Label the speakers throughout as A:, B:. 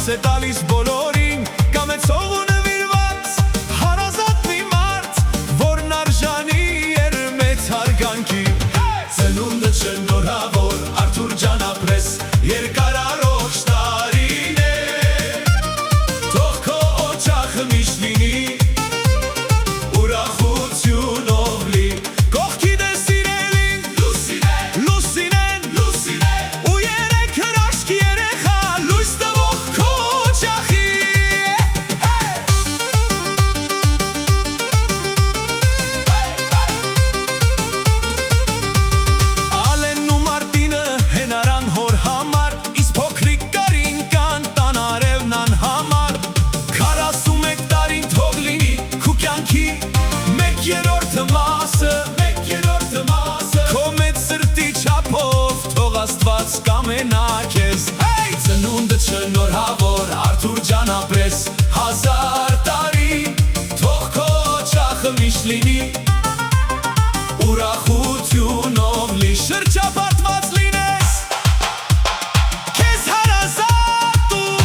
A: է տալիս բոլորին, կամեցող ու նվիրված, հարազատ մի մարդ, որն արժանի էր մեծ հարգանքի։ Ծնունդը շնորհավոր, Արթուր ջան ապրես, երկար առողջ տարիներ, թող քո օջախը միշտ լինի, ուրախությունով լի, կողքիդ է սիրելին, Լուսինեն, ու երեք հրաշք երեխա, լույս տվող քո օջախի։ Ալենն ու Մարտինը հենարան հոր համար, իսկ փոքրիկ Կարինկան տան արևն անհամար, 41 տարին թող լինի քու կյանքի մեկ երրորդը մասը, քո մեծ սրտի չափով թող Աստված կամենա քեզ։ Ծնունդը շնորհավոր, Արթուր ջան ապրես, 1000 տարի, թող քո օջախը միշտ լինի, ուրախությունով լի, շրջապատված լինես, քեզ հարազատ ու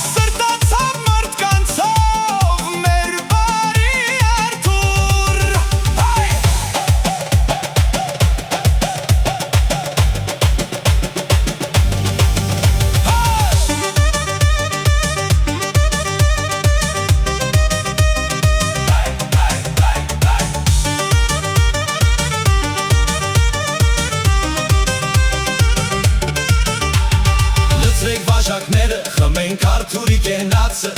A: սրտացավ մարդկանցով, մեր բարի Արթուր։ Լցրեք բաժակները, խմենք Արթուրի կենացը,